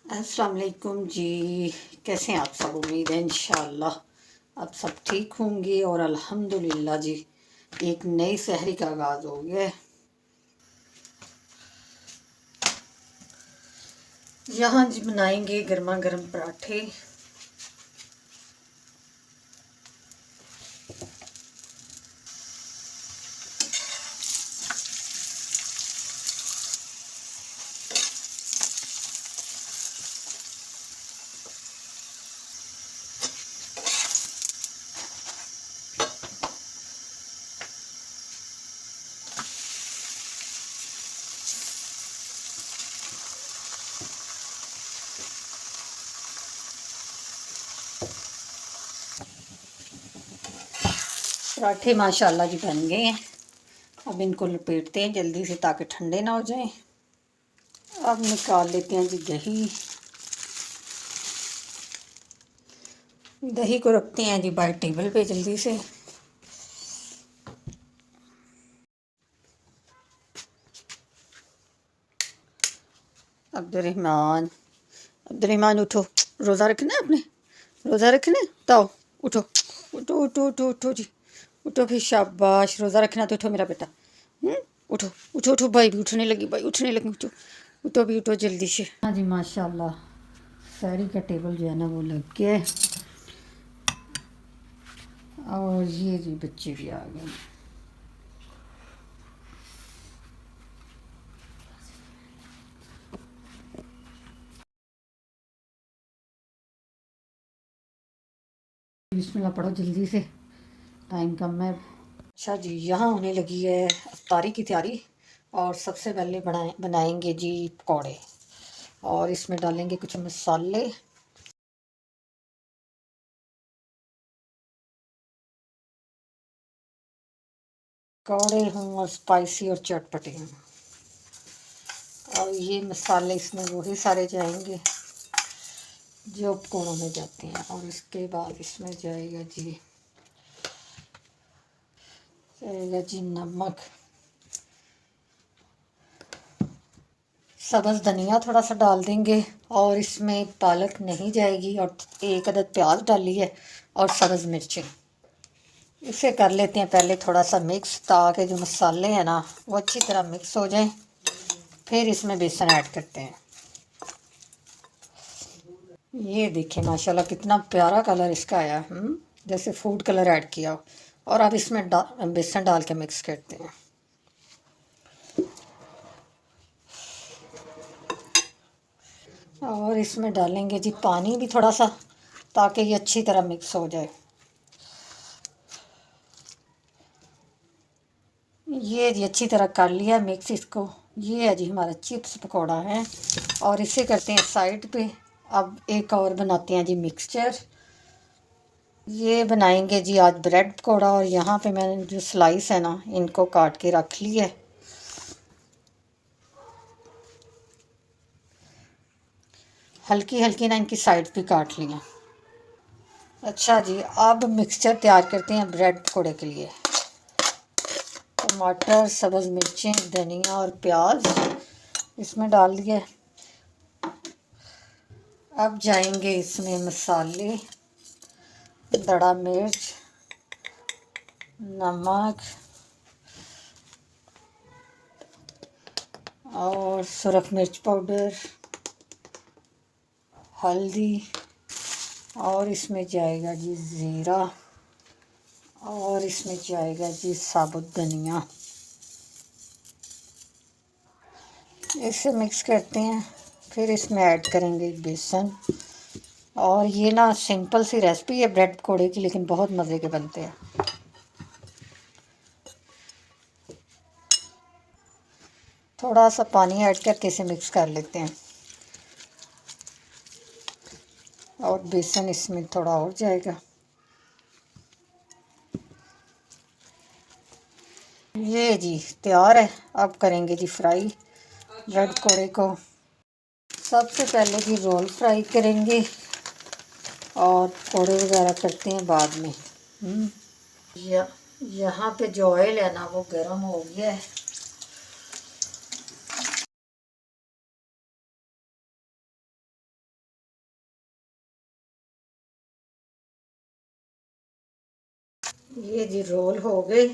अस्सलाम वालेकुम जी। कैसे हैं आप सब? उम्मीद है इंशाल्लाह आप सब ठीक होंगे। और अल्हम्दुलिल्लाह जी, एक नई सहरी का आगाज़ हो गया है। यहाँ जी बनाएंगे गर्मा गर्म पराठे। पराठे माशाल्लाह जी बन गए हैं। अब इनको लपेटते हैं जल्दी से ताकि ठंडे ना हो जाएं। अब निकाल लेते हैं जी दही। दही को रखते हैं जी बाहर टेबल पे जल्दी से। अब्दुर्रहमान, अब्दुर्रहमान उठो, रोज़ा रखना है आपने? रोज़ा रखना है? ताओ उठो, उठो उठो उठो उठो जी, उठो फिर। शाबाश, रोज़ा रखना तो उठो मेरा बेटा। उठो उठो उठो, भाई भी उठने लगी, भाई उठने लगी। उठो उठो भी, उठो जल्दी से। हाँ जी माशाल्लाह, सहरी का टेबल जो है ना वो लग गया है। और ये जी बच्चे भी आ गए। बिस्मिल्लाह पढ़ो जल्दी से, टाइम कम है। अच्छा जी, यहाँ होने लगी है अफ्तारी की तैयारी। और सबसे पहले बनाएंगे जी पकौड़े। और इसमें डालेंगे कुछ मसाले। पकौड़े हों और स्पाइसी और चटपटे हों। और ये मसाले इसमें वही सारे जाएंगे जो पकौड़ों में जाते हैं। और इसके बाद इसमें जाएगा जी नमक, सब्ज़ धनिया थोड़ा सा डाल देंगे। और इसमें पालक नहीं जाएगी। और एक अदद प्याज डाली है और सब्ज़ मिर्चें। इसे कर लेते हैं पहले थोड़ा सा मिक्स, ताकि जो मसाले हैं ना वो अच्छी तरह मिक्स हो जाएं। फिर इसमें बेसन ऐड करते हैं। ये देखिए माशाल्लाह कितना प्यारा कलर इसका आया, जैसे फूड कलर ऐड किया हो। और अब इसमें बेसन डाल के मिक्स करते हैं। और इसमें डालेंगे जी पानी भी थोड़ा सा, ताकि ये अच्छी तरह मिक्स हो जाए। ये जी अच्छी तरह कर लिया मिक्स इसको। ये है जी हमारा चिप्स पकौड़ा है। और इसे करते हैं साइड पे। अब एक और बनाते हैं जी मिक्सचर। ये बनाएंगे जी आज ब्रेड पकौड़ा। और यहाँ पे मैंने जो स्लाइस है ना इनको काट के रख ली है। हल्की हल्की ना इनकी साइड भी काट ली है। अच्छा जी, अब मिक्सचर तैयार करते हैं ब्रेड पकौड़े के लिए। टमाटर, सब्ज़ मिर्चें, धनिया और प्याज इसमें डाल दिए। अब जाएंगे इसमें मसाले, दड़ा मिर्च, नमक और सुरख मिर्च पाउडर, हल्दी। और इसमें जाएगा जी ज़ीरा। और इसमें जाएगा जी साबुत धनिया। इसे मिक्स करते हैं। फिर इसमें ऐड करेंगे बेसन। और ये ना सिंपल सी रेसिपी है ब्रेड पकौड़े की, लेकिन बहुत मज़े के बनते हैं। थोड़ा सा पानी ऐड करके इसे मिक्स कर लेते हैं। और बेसन इसमें थोड़ा और जाएगा। ये जी तैयार है। अब करेंगे जी फ्राई ब्रेड पकौड़े को। सबसे पहले जी रोल फ्राई करेंगे और पकौड़े वगैरह करते हैं बाद में। यहाँ पे जो ऑयल है ना वो गर्म हो गया है। ये जी रोल हो गए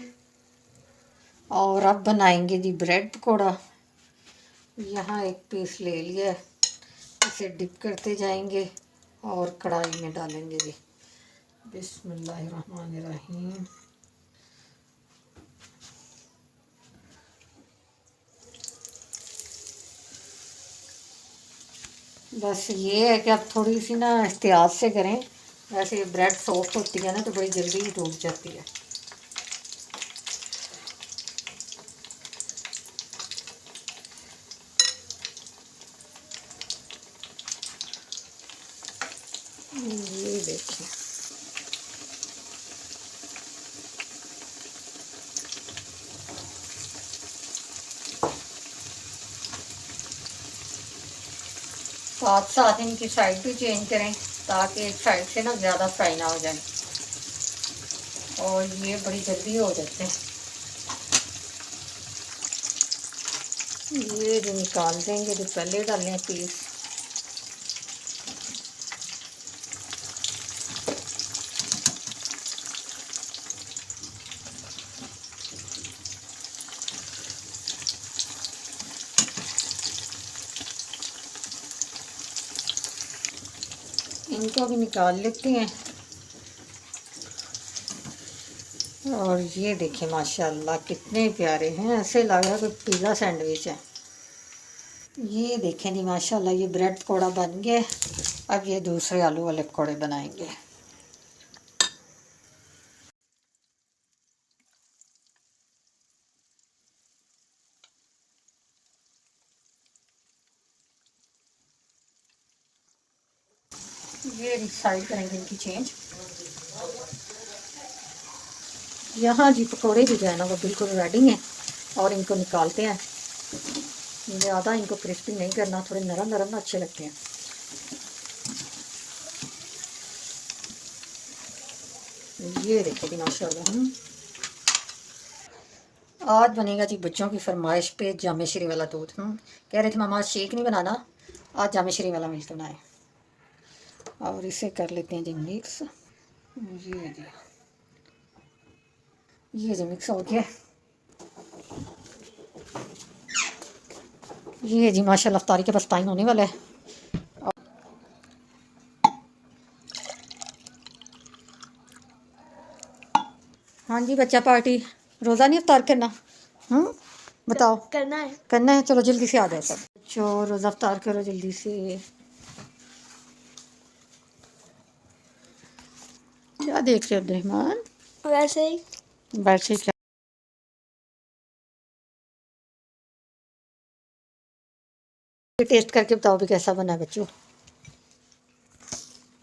और अब बनाएंगे जी ब्रेड पकौड़ा। यहाँ एक पीस ले लिया, इसे डिप करते जाएंगे और कढ़ाई में डालेंगे जी। बिस्मिल्लाहिर्रहमानिर्रहीम। बस ये है कि आप थोड़ी सी ना एहतियात से करें, वैसे ये ब्रेड सॉफ्ट होती है ना तो बड़ी जल्दी ही टूट जाती है। ये देखिए, साथ साथ इनकी साइड भी चेंज करें ताकि एक साइड से ना ज़्यादा फ्राई ना हो जाए, और ये बड़ी जल्दी हो जाते हैं। ये जो निकाल देंगे जो पहले डालें पीस। इनको भी निकाल लेते हैं। और ये देखिए माशाल्लाह कितने प्यारे हैं, ऐसे लग रहा है कोई पिज़्ज़ा सैंडविच है। ये देखें जी माशाल्लाह ये ब्रेड पकौड़ा बन गया। अब ये दूसरे आलू वाले पकौड़े बनाएंगे। ये साइड करेंगे इनकी चेंज। यहाँ जी पकौड़े भी जो है ना वो बिल्कुल रेडी हैं और इनको निकालते हैं। ज़्यादा इनको क्रिस्पी नहीं करना, थोड़े नरम नरम ना अच्छे लगते हैं। ये देखिए जी माशाल्लाह। आज बनेगा जी बच्चों की फरमाइश पे जामे श्री वाला दूध। कह रहे थे मामा शेक नहीं बनाना, आज जामे श्री वाला मिल्क बनाए। और इसे कर लेते हैं जी मिक्स। ये जी मिक्स हो गया। ये जी माशाल्लाह अफ्तारी के पास टाइम होने वाला है। हाँ जी बच्चा पार्टी, रोज़ा नहीं अफ्तार करना? बताओ। करना है, करना है। चलो जल्दी से आ जाओ सब। चलो रोज़ा अफ्तार करो जल्दी से। क्या देख रहे हो अब्दुर्रहमान? वैसे ही। वैसे क्या? टेस्ट करके बताओ भी कैसा बना है बच्चों।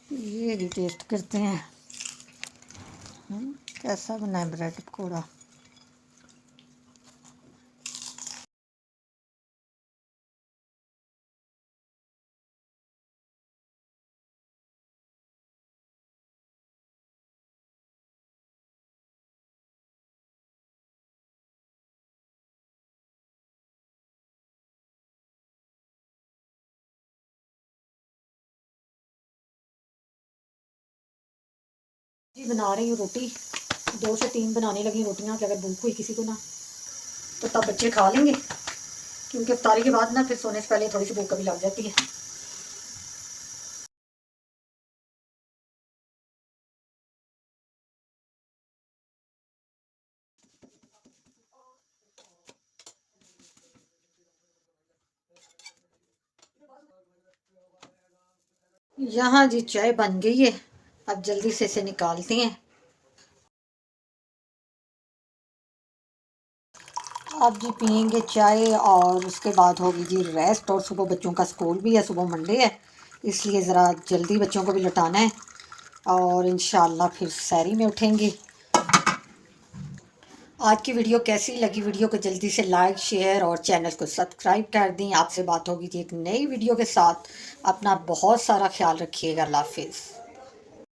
ये भी टेस्ट करते हैं कैसा बना है ब्रेड पकौड़ा। जी बना रही हूँ रोटी, 2 से 3 बनाने लगी रोटियाँ कि अगर भूख हुई किसी को ना तो तब बच्चे खा लेंगे, क्योंकि इफ्तारी के बाद ना फिर सोने से पहले थोड़ी सी भूख कभी लग जाती है। यहाँ जी चाय बन गई है, अब जल्दी से इसे निकालते हैं। अब जी पियेंगे चाय और उसके बाद होगी जी रेस्ट, और सुबह बच्चों का स्कूल भी है, सुबह मंडे है, इसलिए ज़रा जल्दी बच्चों को भी लौटाना है और इंशाल्लाह फिर सैरी में उठेंगे। आज की वीडियो कैसी लगी? वीडियो को जल्दी से लाइक शेयर और चैनल को सब्सक्राइब कर दें। आपसे बात होगी जी एक नई वीडियो के साथ। अपना बहुत सारा ख्याल रखिएगा। अल्लाह हाफिज़।